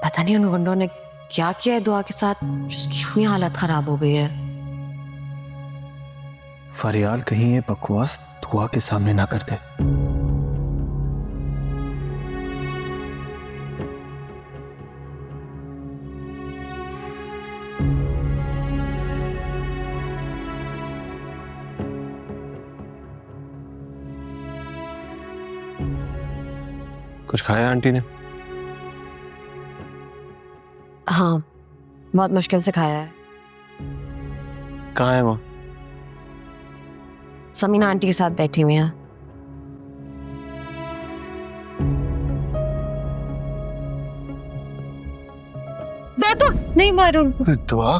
पता नहीं उन गुंडों ने क्या किया है दुआ के साथ, उसकी इतनी हालत खराब हो गई है। फरियाल कहीं ये बकवास दुआ के सामने ना करते। कुछ खाया आंटी ने? हाँ, बहुत मुश्किल से खाया है। कहाँ है वो? समीना आंटी के साथ बैठी हुई हैं। दादू नहीं मारो उनको। दुआ,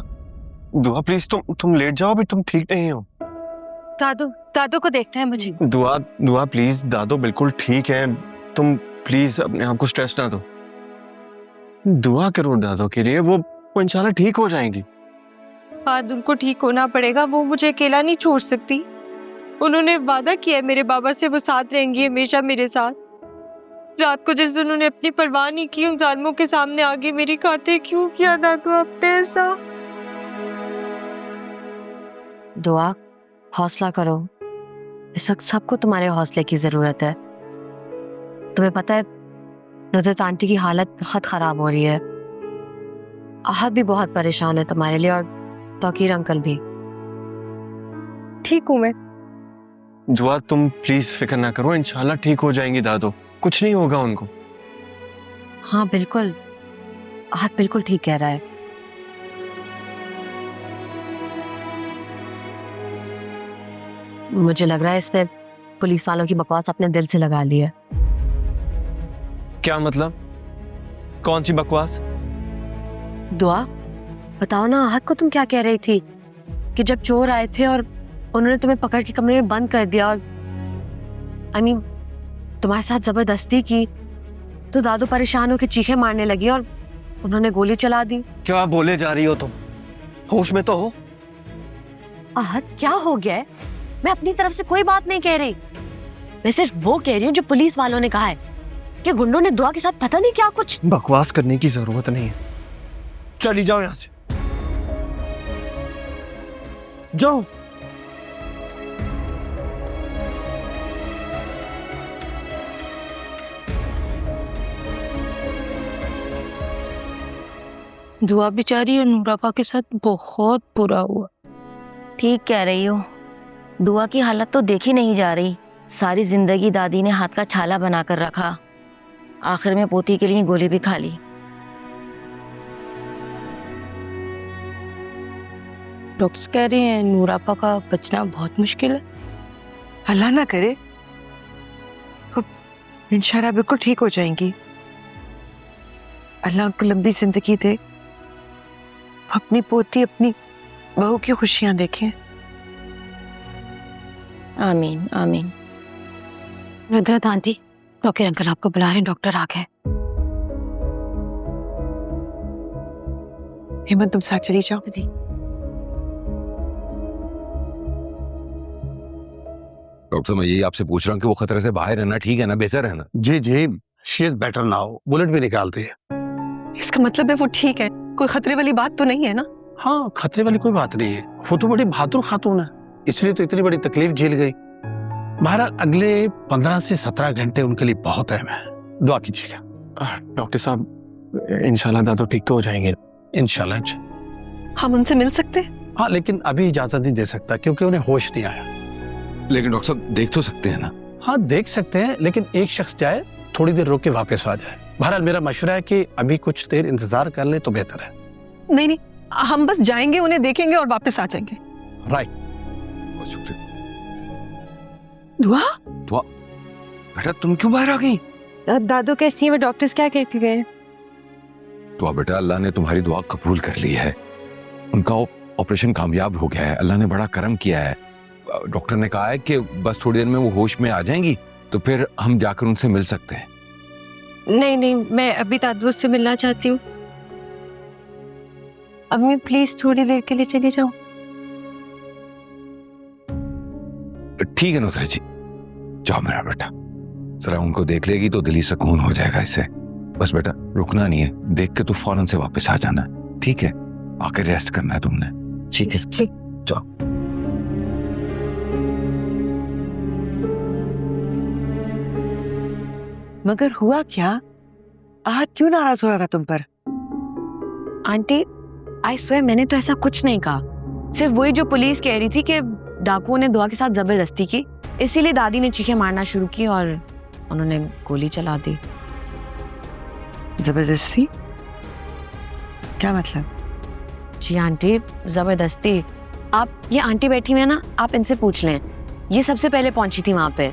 दुआ प्लीज तुम लेट जाओ, अभी तुम ठीक नहीं हो। दादू, दादू को देखना है मुझे। दुआ, दुआ प्लीज, दादू बिल्कुल ठीक है, तुम प्लीज अपने आप को स्ट्रेस ना दो। दुआ करो दादू के लिए, वो इंशाल्लाह ठीक हो जाएंगी। बाद उनको ठीक होना पड़ेगा, वो मुझे अकेला नहीं छोड़ सकती। उन्होंने वादा किया है मेरे बाबा से, वो साथ रहेंगी हमेशा मेरे साथ। रात को जैसे उन्होंने अपनी परवाह नहीं की, उन जालिमों के सामने आगे मेरी खातिर क्यों किया दादू आपने ऐसा? दुआ, हौसला करो। इस वक्त सबको तुम्हारे हौसले की जरूरत है। तुम्हें पता है नुसरत आंटी की हालत बहुत खराब हो रही है। आहत भी बहुत परेशान है तुम्हारे लिए, और तौकीर अंकल भी। ठीक हूँ मैं। दुआ तुम प्लीज फिक्र ना करो, इंशाल्लाह ठीक हो जाएंगी दादू, कुछ नहीं होगा उनको। हाँ बिल्कुल, आहत बिल्कुल ठीक कह रहा है। मुझे लग रहा है इसने पुलिस वालों की बकवास अपने दिल से लगा ली है। क्या मतलब? कौन सी बकवास? दुआ, बताओ ना, आहत को तुम क्या कह रही थी कि जब चोर आए थे और उन्होंने तुम्हें पकड़ के कमरे में बंद कर दिया और तुम्हारे साथ जबरदस्ती की, तो दादू परेशान होकर चीखें मारने लगी और उन्होंने गोली चला दी। क्या बोले जा रही हो तुम? होश में तो हो? आहत क्या हो गया है? मैं अपनी तरफ से कोई बात नहीं कह रही, मैं सिर्फ वो कह रही हूँ जो पुलिस वालों ने कहा है कि गुंडों ने दुआ के साथ पता नहीं क्या कुछ। बकवास करने की जरूरत नहीं है, चली जाओ यहां से, जाओ। दुआ बेचारी और नूरापा के साथ बहुत बुरा हुआ। ठीक कह रही हो, दुआ की हालत तो देखी नहीं जा रही। सारी जिंदगी दादी ने हाथ का छाला बनाकर रखा, आखिर में पोती के लिए गोली भी खा ली। डॉक्टर कह रहे हैं नूरापा का बचना बहुत मुश्किल है। अल्लाह ना करे, इंशाल्लाह बिल्कुल ठीक हो जाएंगी। अल्लाह उनको लंबी जिंदगी दे, अपनी पोती अपनी बहू की खुशियां देखें। आमीन आमीन। नुसरत आंटी, डॉक्टर अंकल आपको बुला रहे हैं, डॉक्टर आ गए। हेमंत तुम साथ चली जाओ। जी। डॉक्टर साहब, मैं यही आपसे पूछ रहा हूँ कि वो खतरे से बाहर रहना ठीक है ना, बेहतर है ना? जी जी, she is better now, bullet भी निकालती है। इसका मतलब है वो ठीक है, कोई खतरे वाली बात तो नहीं है ना? हाँ, खतरे वाली कोई बात नहीं है, वो तो बड़ी बहादुर खातून है, इसलिए तो इतनी बड़ी तकलीफ झेल गई। महाराज अगले 15 से 17 घंटे उनके लिए बहुत अहम है, दुआ कीजिएगा। डॉक्टर साहब इंशाल्लाह दादू ठीक तो हो जाएंगे। इंशाल्लाह। हम उनसे मिल सकते हैं? हाँ, लेकिन अभी इजाजत नहीं दे सकता क्योंकि उन्हें होश नहीं आया। लेकिन डॉक्टर साहब देख तो सकते हैं ना? हाँ देख सकते हैं, लेकिन एक शख्स जाए, थोड़ी देर रुक के वापस आ जाए। बहरहाल मेरा मशवरा है कि अभी कुछ देर इंतजार कर ले तो बेहतर है। नहीं नहीं, हम बस जाएंगे, उन्हें देखेंगे और वापस आ जाएंगे। राइट। बहुत शुक्रिया। दुआ, दुआ बेटा तुम क्यों बाहर आ गई? दादू कैसी है, वो डॉक्टर्स क्या कहते गए? दुआ बेटा, अल्लाह ने तुम्हारी दुआ कबूल कर ली है, उनका ऑपरेशन कामयाब हो गया है, अल्लाह ने बड़ा करम किया है। डॉक्टर ने कहा है कि बस थोड़ी देर में वो होश में आ जाएंगी, तो फिर हम जाकर उनसे मिल सकते हैं। नहीं नहीं, मैं अभी दादू से मिलना चाहती हूँ। अम्मी प्लीज थोड़ी देर के लिए चली जाओ। ठीक है नुसरत जी, जाओ मेरा बेटा, जरा उनको देख लेगी तो दिली सुकून हो जाएगा इससे। बस बेटा रुकना नहीं है, देख के तू फौरन से वापस आ जाना, ठीक है? आकर रेस्ट करना है तुमने। ठीक है। जाओ। मगर हुआ क्या? आज क्यों नाराज हो रहा था तुम पर? आंटी आई स्वेयर मैंने तो ऐसा कुछ नहीं कहा, सिर्फ वही जो पुलिस कह रही थी कि डाकुओं ने दुआ के साथ जबरदस्ती की, इसीलिए दादी ने चीखें मारना शुरू की और उन्होंने गोली चला दी। जबरदस्ती? क्या मतलब? जी आंटी जबरदस्ती। आप ये आंटी बैठी हुई है ना, आप इनसे पूछ लें, ये सबसे पहले पहुंची थी वहां पे।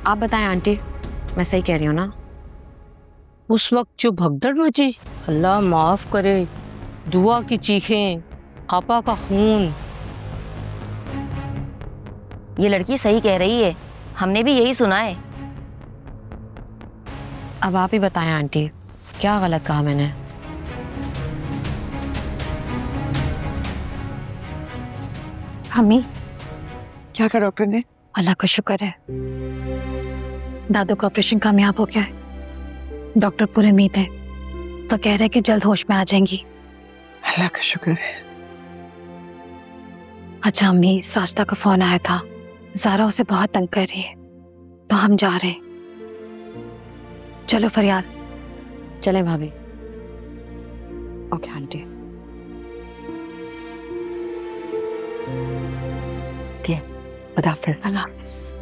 आप बताएं आंटी, मैं सही कह रही हूँ ना? उस वक्त जो भगदड़ मची, अल्लाह माफ करे, दुआ की चीखें, आपा का खून। ये लड़की सही कह रही है, हमने भी यही सुना है। अब आप ही बताएं आंटी, क्या गलत कहा मैंने? अम्मी, क्या कहा डॉक्टर ने? अल्लाह का शुक्र है, दादू का ऑपरेशन कामयाब हो गया है। डॉक्टर पूरी उम्मीद है, तो कह रहे कि जल्द होश में आ जाएंगी। अल्लाह का शुक्र है। अच्छा अम्मी, साजदा का फोन आया था, ज़ारा उसे बहुत तंग कर रही है, तो हम जा रहे हैं। चलो फरियाल। चलें भाभी। Okay aunty. खुदा हाफिज़। अल्लाह हाफिज़।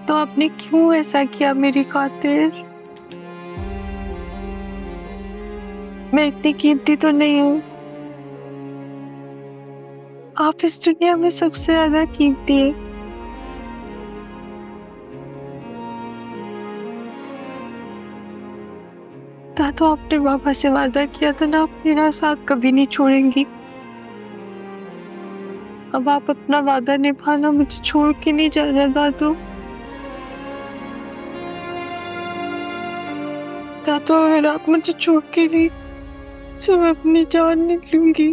तो आपने क्यों ऐसा किया मेरी खातिर? मैं इतनी कीमती तो नहीं हूँ। आप इस दुनिया में सबसे ज्यादा कीमती है। दादू, आपने बाबा से वादा किया था ना, आप मेरा साथ कभी नहीं छोड़ेंगी। अब आप अपना वादा निभाना, मुझे छोड़ के नहीं जाना दादू। दादू, अगर आप मुझे छोड़ के नहीं, तो मैं अपनी जान नहीं लूंगी।